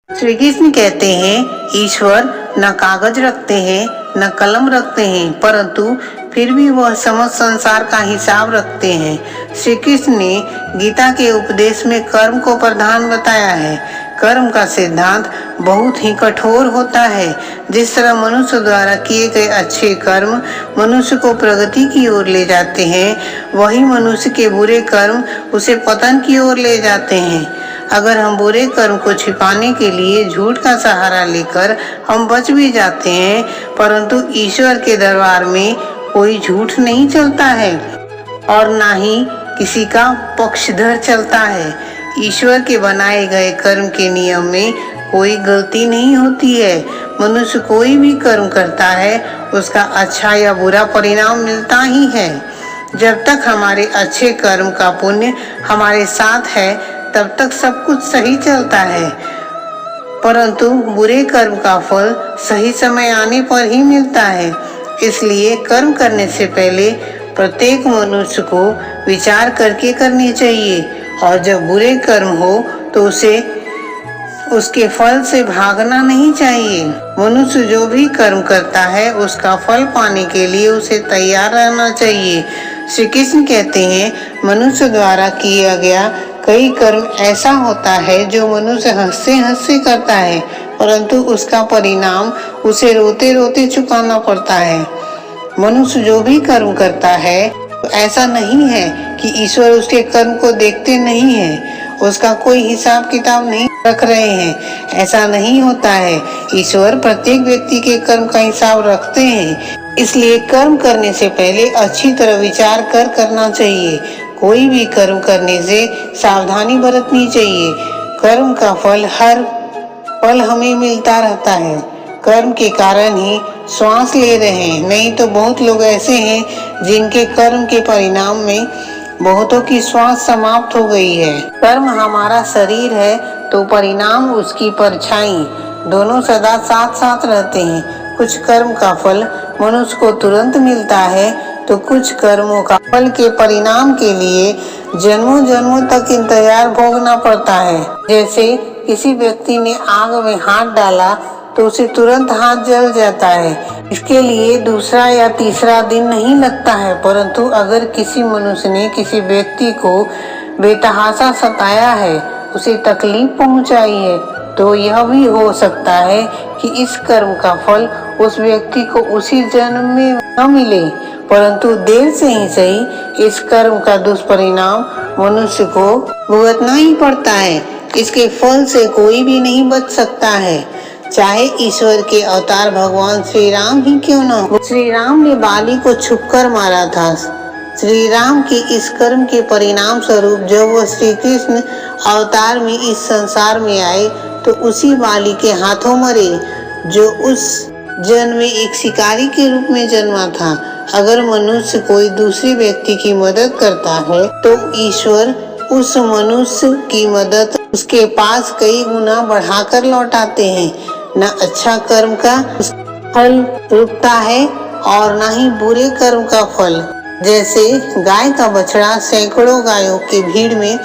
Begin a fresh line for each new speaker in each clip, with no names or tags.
श्री कृष्ण कहते हैं, ईश्वर न कागज रखते हैं न कलम रखते हैं, परंतु फिर भी वह समस्त संसार का हिसाब रखते हैं। श्री कृष्ण ने गीता के उपदेश में कर्म को प्रधान बताया है। कर्म का सिद्धांत बहुत ही कठोर होता है। जिस तरह मनुष्य द्वारा किए गए अच्छे कर्म मनुष्य को प्रगति की ओर ले जाते हैं, वही मनुष्य के बुरे कर्म उसे पतन की ओर ले जाते हैं। अगर हम बुरे कर्म को छिपाने के लिए झूठ का सहारा लेकर हम बच भी जाते हैं, परंतु ईश्वर के दरबार में कोई झूठ नहीं चलता है और ना ही किसी का पक्षधर चलता है। ईश्वर के बनाए गए कर्म के नियम में कोई गलती नहीं होती है। मनुष्य कोई भी कर्म करता है, उसका अच्छा या बुरा परिणाम मिलता ही है। जब तक हमारे अच्छे कर्म का पुण्य हमारे साथ है, तब तक सब कुछ सही चलता है, परंतु बुरे कर्म का फल सही समय आने पर ही मिलता है। इसलिए कर्म करने से पहले प्रत्येक मनुष्य को विचार करके करनी चाहिए, और जब बुरे कर्म हो तो उसे उसके फल से भागना नहीं चाहिए। मनुष्य जो भी कर्म करता है, उसका फल पाने के लिए उसे तैयार रहना चाहिए। श्री कृष्ण कहते हैं, मनुष्य द्वारा किया गया कई कर्म ऐसा होता है जो मनुष्य हंसते हंसते करता है, परंतु उसका परिणाम उसे रोते रोते चुकाना पड़ता है। मनुष्य जो भी कर्म करता है, तो ऐसा नहीं है कि ईश्वर उसके कर्म को देखते नहीं है, उसका कोई हिसाब किताब नहीं रख रहे हैं। ऐसा नहीं होता है। ईश्वर प्रत्येक व्यक्ति के कर्म का हिसाब रखते हैं। इसलिए कर्म करने से पहले अच्छी तरह विचार कर करना चाहिए। कोई भी कर्म करने से सावधानी बरतनी चाहिए। कर्म का फल हर पल हमें मिलता रहता है। कर्म के कारण ही श्वास ले रहे हैं, नहीं तो बहुत लोग ऐसे हैं जिनके कर्म के परिणाम में बहुतों की श्वास समाप्त हो गई है। कर्म हमारा शरीर है तो परिणाम उसकी परछाई, दोनों सदा साथ साथ रहते हैं। कुछ कर्म का फल मनुष्य को तुरंत मिलता है, तो कुछ कर्मों का फल के परिणाम के लिए जन्मों जन्मों तक इंतजार भोगना पड़ता है। जैसे किसी व्यक्ति ने आग में हाथ डाला तो उसे तुरंत हाथ जल जाता है। इसके लिए दूसरा या तीसरा दिन नहीं लगता है, परंतु अगर किसी मनुष्य ने किसी व्यक्ति को बेतहाशा सताया है, उसे तकलीफ पहुंचाई है, तो यह भी हो सकता है कि इस कर्म का फल उस व्यक्ति को उसी जन्म में न मिले, परंतु देर से ही सही इस कर्म का दुष्परिणाम मनुष्य को भुगतना ही पड़ता है। इसके फल से कोई भी नहीं बच सकता है, चाहे ईश्वर के अवतार भगवान श्री राम ही क्यों न हो। श्री राम ने बाली को छुपकर मारा था। श्री राम के इस कर्म के परिणाम स्वरूप जब वह श्री कृष्ण अवतार में इस संसार में आए, तो उसी बाली के हाथों मरे, जो उस जन्म में एक शिकारी के रूप में जन्मा था। अगर मनुष्य कोई दूसरे व्यक्ति की मदद करता है, तो ईश्वर उस मनुष्य की मदद उसके पास कई गुना बढ़ाकर लौटाते हैं। न अच्छा कर्म का फल रुकता है और न ही बुरे कर्म का फल। जैसे गाय का बछड़ा सैकड़ों गायों की भीड़ में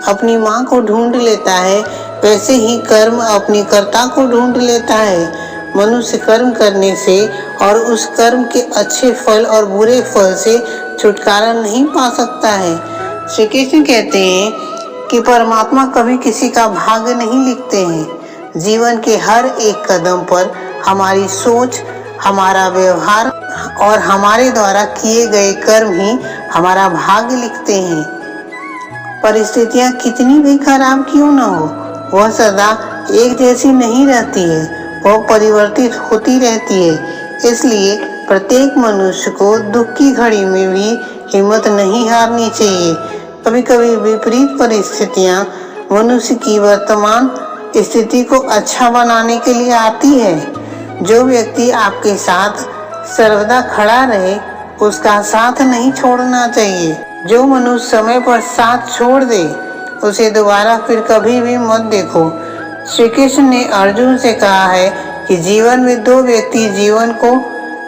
अपनी माँ को ढूंढ लेता है, वैसे ही कर्म अपने कर्ता को ढूंढ लेता है। मनुष्य कर्म करने से और उस कर्म के अच्छे फल और बुरे फल से छुटकारा नहीं पा सकता है। श्री कृष्ण कहते हैं कि परमात्मा कभी किसी का भाग्य नहीं लिखते हैं। जीवन के हर एक कदम पर हमारी सोच, हमारा व्यवहार और हमारे द्वारा किए गए कर्म ही हमारा भाग्य लिखते हैं। परिस्थितियां कितनी भी खराब क्यों न हो, वह सदा एक जैसी नहीं रहती है, वह परिवर्तित होती रहती है। इसलिए प्रत्येक मनुष्य को दुख की घड़ी में भी हिम्मत नहीं हारनी चाहिए। कभी कभी विपरीत परिस्थितियां मनुष्य की वर्तमान स्थिति को अच्छा बनाने के लिए आती है। जो व्यक्ति आपके साथ सर्वदा खड़ा रहे, उसका साथ नहीं छोड़ना चाहिए। जो मनुष्य समय पर साथ छोड़ दे, उसे दोबारा फिर कभी भी मत देखो। श्री कृष्ण ने अर्जुन से कहा है कि जीवन में दो व्यक्ति जीवन को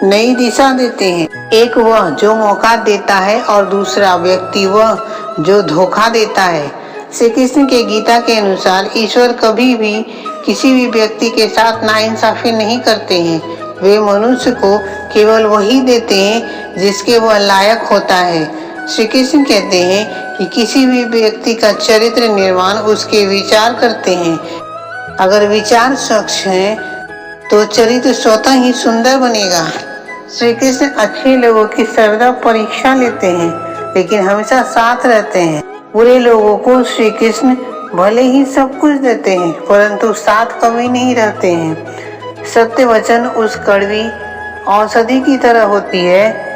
नई दिशा देते हैं। एक वह जो मौका देता है और दूसरा व्यक्ति वह जो धोखा देता है। श्री कृष्ण के गीता के अनुसार ईश्वर कभी भी किसी भी व्यक्ति के साथ नाइंसाफी नहीं करते हैं। वे मनुष्य को केवल वही देते हैं जिसके वह लायक होता है। श्री कृष्ण कहते हैं कि किसी भी व्यक्ति का चरित्र निर्माण उसके विचार करते हैं। अगर विचार स्वच्छ हैं तो चरित्र स्वतः ही सुंदर बनेगा। श्री कृष्ण अच्छे लोगों की सर्वदा परीक्षा लेते हैं, लेकिन हमेशा साथ रहते हैं। बुरे लोगों को श्री कृष्ण भले ही सब कुछ देते हैं, परंतु साथ कभी नहीं रहते हैं। सत्य वचन उस कड़वी औषधि की तरह होती है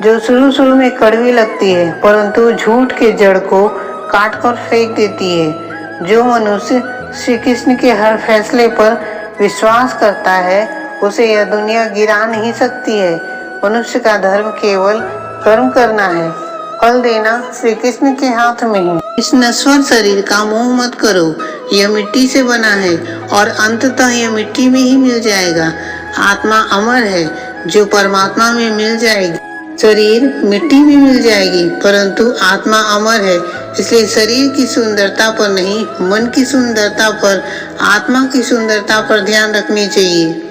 जो शुरू में कड़वी लगती है, परंतु झूठ के जड़ को काट कर फेंक देती है। जो मनुष्य श्री कृष्ण के हर फैसले पर विश्वास करता है, उसे यह दुनिया गिरा नहीं सकती है। मनुष्य का धर्म केवल कर्म करना है, फल देना श्री कृष्ण के हाथ में है। इस नश्वर शरीर का मोह मत करो, यह मिट्टी से बना है और अंततः यह मिट्टी में ही मिल जाएगा। आत्मा अमर है जो परमात्मा में मिल जाएगी। शरीर मिट्टी में मिल जाएगी, परंतु आत्मा अमर है। इसलिए शरीर की सुंदरता पर नहीं, मन की सुंदरता पर, आत्मा की सुंदरता पर ध्यान रखनी चाहिए।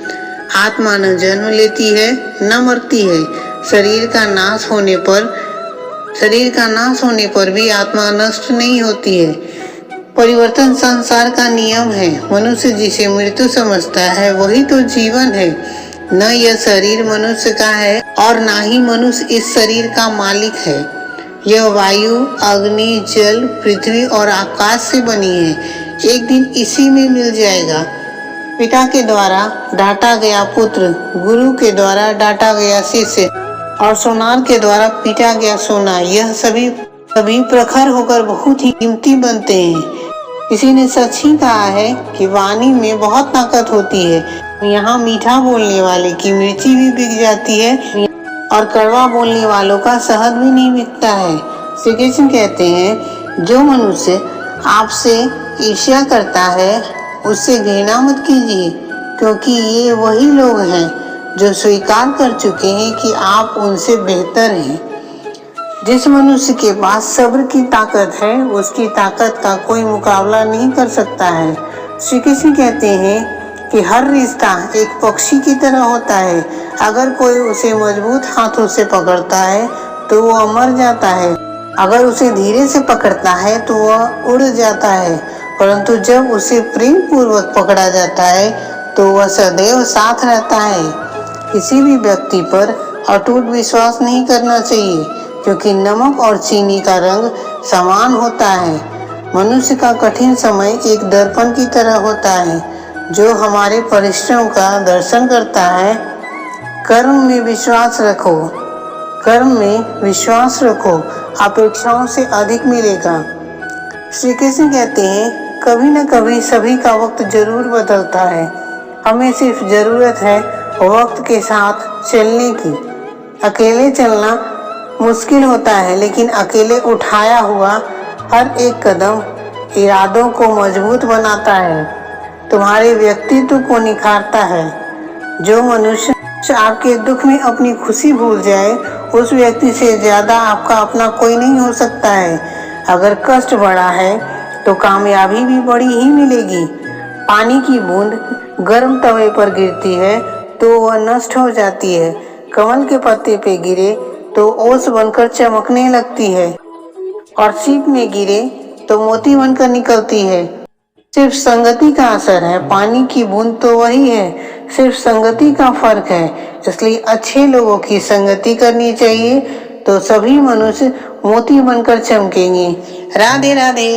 आत्मा न जन्म लेती है न मरती है। शरीर का नाश होने पर भी आत्मा नष्ट नहीं होती है। परिवर्तन संसार का नियम है। मनुष्य जिसे मृत्यु समझता है वही तो जीवन है। न यह शरीर मनुष्य का है और ना ही मनुष्य इस शरीर का मालिक है। यह वायु, अग्नि, जल, पृथ्वी और आकाश से बनी है। एक दिन इसी में मिल जाएगा। पिता के द्वारा डांटा गया पुत्र, गुरु के द्वारा डांटा गया शिष्य और सोनार के द्वारा पीटा गया सोना, यह सभी प्रखर होकर बहुत ही कीमती बनते हैं। किसी ने सच ही कहा है कि वाणी में बहुत ताकत होती है। यहाँ मीठा बोलने वाले की मिर्ची भी बिक जाती है और कड़वा बोलने वालों का शहद भी नहीं बिकता है। श्री कृष्ण कहते हैं, जो मनुष्य आपसे ईर्ष्या करता है उससे घृणा मत कीजिए, क्योंकि ये वही लोग हैं जो स्वीकार कर चुके हैं कि आप उनसे बेहतर हैं। जिस मनुष्य के पास सब्र की ताकत है, उसकी ताकत का कोई मुकाबला नहीं कर सकता है। श्री कृष्ण कहते हैं कि हर रिश्ता एक पक्षी की तरह होता है। अगर कोई उसे मजबूत हाथों से पकड़ता है तो वह मर जाता है, अगर उसे धीरे से पकड़ता है तो वह उड़ जाता है, परंतु जब उसे प्रेम पूर्वक पकड़ा जाता है तो वह सदैव साथ रहता है। किसी भी व्यक्ति पर अटूट विश्वास नहीं करना चाहिए, क्योंकि नमक और चीनी का रंग समान होता है। मनुष्य का कठिन समय एक दर्पण की तरह होता है जो हमारे परिश्रम का दर्शन करता है। कर्म में विश्वास रखो, अपेक्षाओं से अधिक मिलेगा। श्री कृष्ण कहते हैं, कभी न कभी सभी का वक्त जरूर बदलता है। हमें सिर्फ जरूरत है वक्त के साथ चलने की। अकेले चलना मुश्किल होता है, लेकिन अकेले उठाया हुआ हर एक कदम इरादों को मजबूत बनाता है, तुम्हारे व्यक्तित्व को निखारता है। जो मनुष्य आपके दुख में अपनी खुशी भूल जाए, उस व्यक्ति से ज्यादा आपका अपना कोई नहीं हो सकता है। अगर कष्ट बड़ा है तो कामयाबी भी बड़ी ही मिलेगी। पानी की बूंद गर्म तवे पर गिरती है तो वह नष्ट हो जाती है। कमल के पत्ते पे गिरे तो ओस बनकर चमकने लगती है और सीप में गिरे तो मोती बनकर निकलती है। सिर्फ संगति का असर है, पानी की बूंद तो वही है, सिर्फ संगति का फर्क है। इसलिए अच्छे लोगों की संगति करनी चाहिए तो सभी मनुष्य मोती बनकर चमकेंगे। राधे राधे।